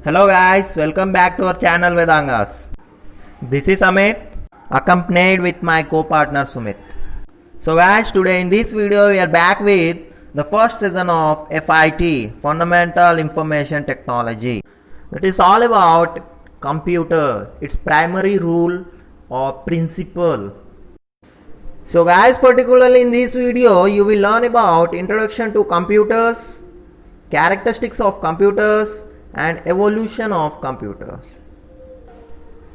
Hello guys, welcome back to our channel Vedangas. This is Amit, accompanied with my co-partner Sumit. So guys, today in this video we are back with the first season of FIT, Fundamental Information Technology. It is all about computer, its primary rule or principle. So guys, particularly in this video you will learn about introduction to computers, characteristics of computers and evolution of computers.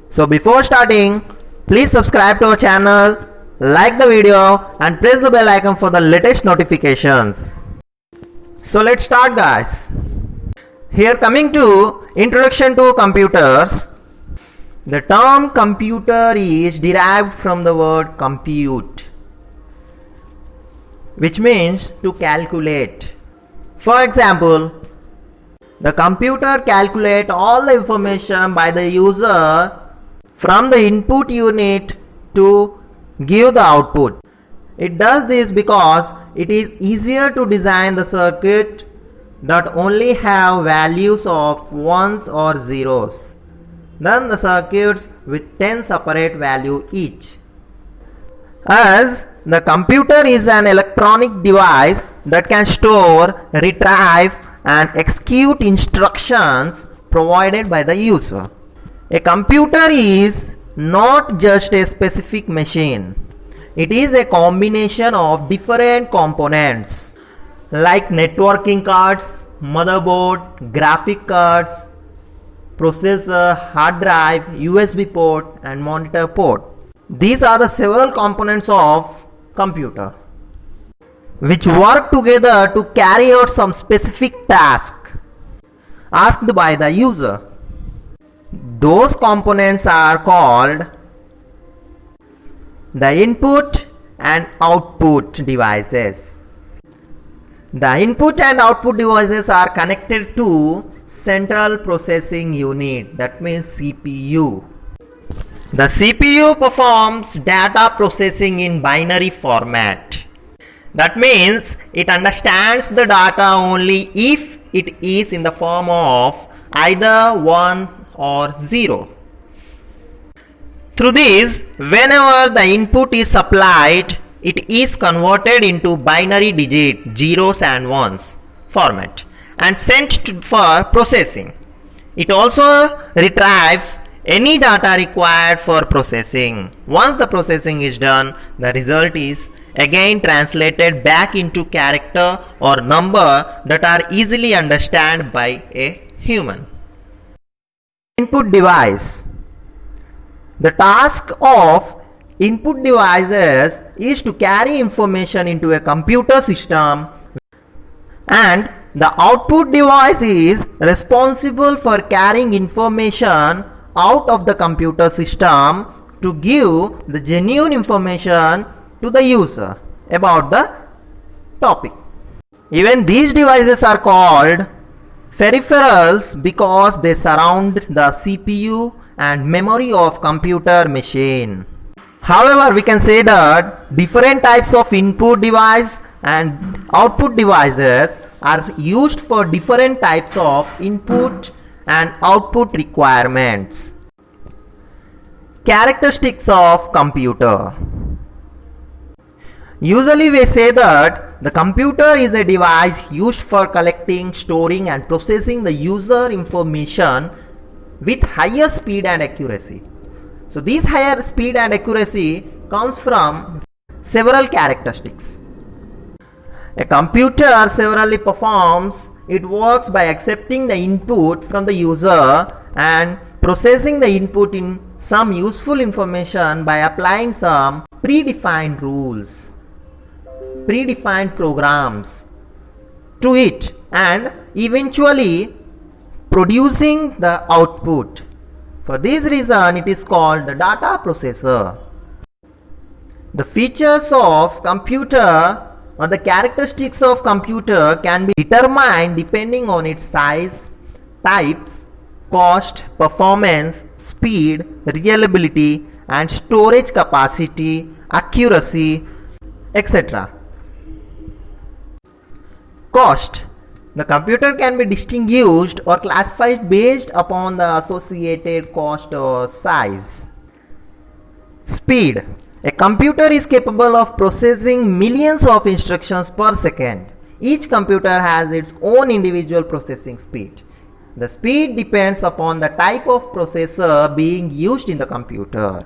So before starting, please subscribe to our channel, like the video and press the bell icon for the latest notifications. So let's start guys. Here coming to introduction to computers. The term computer is derived from the word compute, which means to calculate. For example, the computer calculates all the information by the user from the input unit to give the output. It does this because it is easier to design the circuit that only have values of ones or zeros than the circuits with 10 separate values each. As the computer is an electronic device that can store, retrieve and execute instructions provided by the user. A computer is not just a specific machine. It is a combination of different components like networking cards, motherboard, graphic cards, processor, hard drive, USB port and monitor port. These are the several components of computer which work together to carry out some specific task asked by the user. Those components are called the input and output devices. The input and output devices are connected to central processing unit, that means CPU. The CPU performs data processing in binary format. That means it understands the data only if it is in the form of either 1 or 0. Through this, whenever the input is supplied, it is converted into binary digit zeros and ones format and sent for processing. It also retrieves any data required for processing. Once the processing is done, the result is again translated back into character or number that are easily understood by a human. Input device. The task of input devices is to carry information into a computer system, and the output device is responsible for carrying information out of the computer system to give the genuine information to the user about the topic. Even these devices are called peripherals because they surround the CPU and memory of computer machine. However, we can say that different types of input device and output devices are used for different types of input and output requirements. Characteristics of computer. Usually we say that the computer is a device used for collecting, storing and processing the user information with higher speed and accuracy. So this higher speed and accuracy comes from several characteristics. A computer severally performs, it works by accepting the input from the user and processing the input in some useful information by applying some predefined rules, predefined programs to it and eventually producing the output. For this reason it is called the data processor. The features of computer or the characteristics of computer can be determined depending on its size, types, cost, performance, speed, reliability and storage capacity, accuracy, etc. Cost. The computer can be distinguished or classified based upon the associated cost or size. Speed. A computer is capable of processing millions of instructions per second. Each computer has its own individual processing speed. The speed depends upon the type of processor being used in the computer.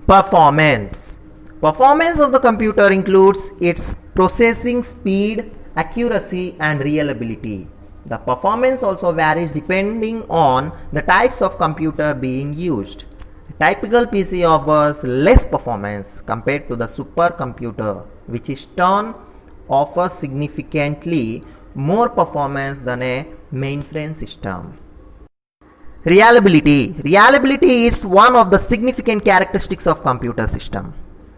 Performance. Performance of the computer includes its processing speed, accuracy and reliability. The performance also varies depending on the types of computer being used. A typical PC offers less performance compared to the supercomputer, which in turn offers significantly more performance than a mainframe system. Reliability. Reliability is one of the significant characteristics of computer system.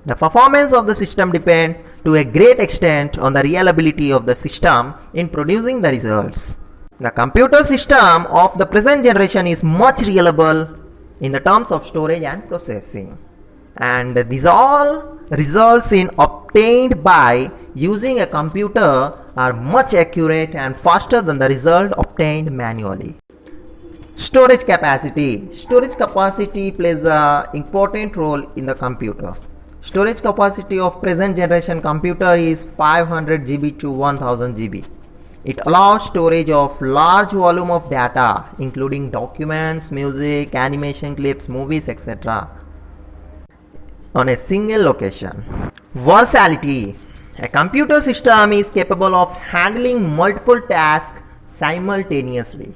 The performance of the system depends to a great extent on the reliability of the system in producing the results. The computer system of the present generation is much reliable in the terms of storage and processing. And these all results in obtained by using a computer are much accurate and faster than the result obtained manually. Storage capacity. Storage capacity plays an important role in the computer. Storage capacity of present generation computer is 500 GB to 1000 GB. It allows storage of large volume of data including documents, music, animation clips, movies, etc. on a single location. Versatility. A computer system is capable of handling multiple tasks simultaneously.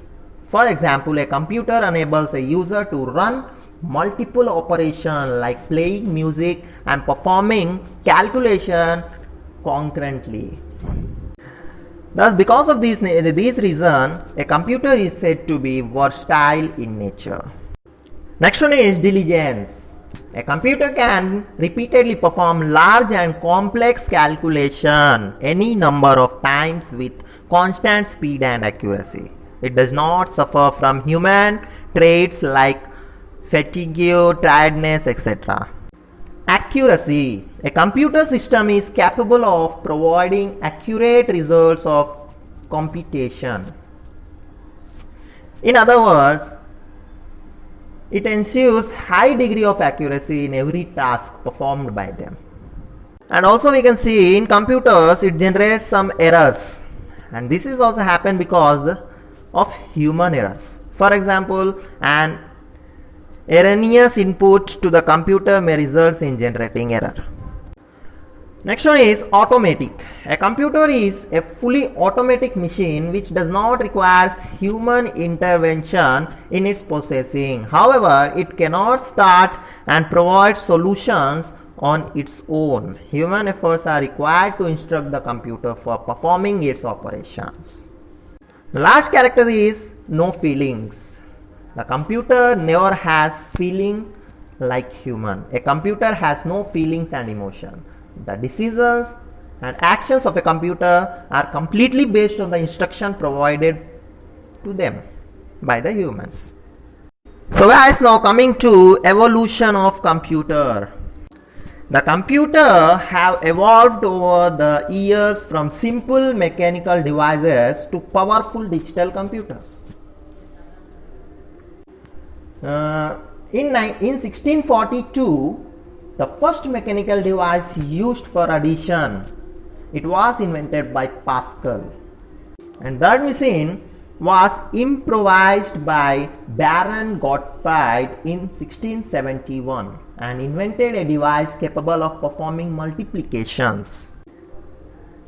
For example, a computer enables a user to run multiple operations like playing music and performing calculation concurrently. Thus, because of this reason, a computer is said to be versatile in nature. Next one is diligence. A computer can repeatedly perform large and complex calculation any number of times with constant speed and accuracy. It does not suffer from human traits like fatigue, tiredness, etc. Accuracy. A computer system is capable of providing accurate results of computation. In other words, it ensures high degree of accuracy in every task performed by them. And also we can see in computers it generates some errors, and this is also happen because of human errors. For example, an erroneous input to the computer may result in generating error. Next one is automatic. A computer is a fully automatic machine which does not require human intervention in its processing. However, it cannot start and provide solutions on its own. Human efforts are required to instruct the computer for performing its operations. The last character is no feelings. The computer never has feeling like human. A computer has no feelings and emotion. The decisions and actions of a computer are completely based on the instruction provided to them by the humans. So guys, now coming to evolution of computer. The computer have evolved over the years from simple mechanical devices to powerful digital computers. In 1642, the first mechanical device used for addition, it was invented by Pascal, and that machine was improvised by Baron Gottfried in 1671 and invented a device capable of performing multiplications.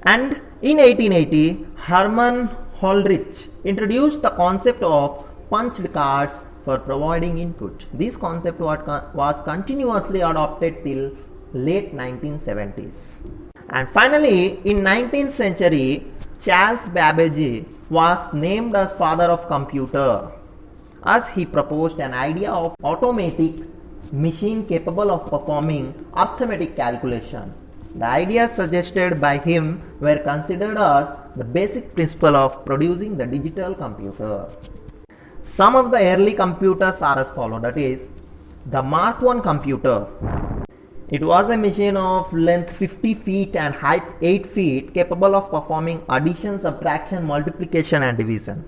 And in 1880, Hermann Hollerith introduced the concept of punched cards for providing input. This concept was continuously adopted till late 1970s. And finally, in 19th century, Charles Babbage was named as father of computer, as he proposed an idea of automatic machine capable of performing arithmetic calculation. The ideas suggested by him were considered as the basic principle of producing the digital computer. Some of the early computers are as follows, that is, the Mark I computer. It was a machine of length 50 feet and height 8 feet, capable of performing addition, subtraction, multiplication and division.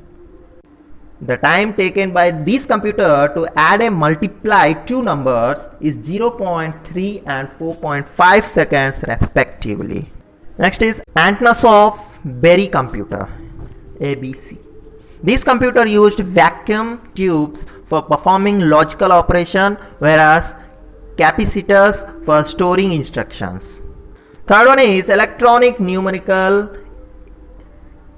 The time taken by this computer to add and multiply two numbers is 0.3 and 4.5 seconds respectively. Next is Antonov Berry computer, ABC. This computer used vacuum tubes for performing logical operation, whereas capacitors for storing instructions. Third one is electronic numerical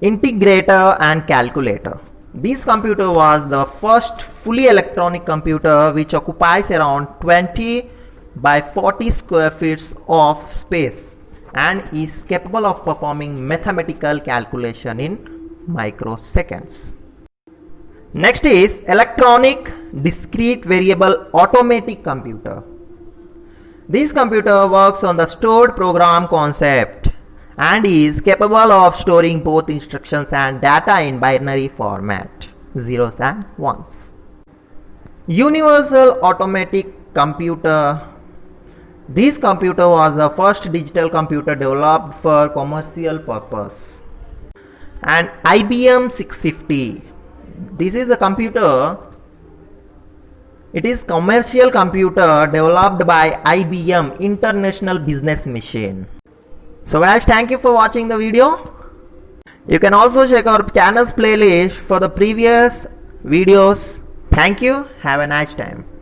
integrator and calculator. This computer was the first fully electronic computer which occupies around 20 by 40 square feet of space and is capable of performing mathematical calculation in microseconds. Next is electronic discrete variable automatic computer. This computer works on the stored program concept and is capable of storing both instructions and data in binary format, zeros and ones. Universal automatic computer. This computer was the first digital computer developed for commercial purpose. And IBM 650. This is a computer. It is commercial computer developed by IBM International Business Machine. So guys, thank you for watching the video. You can also check our channel's playlist for the previous videos. Thank you. Have a nice time.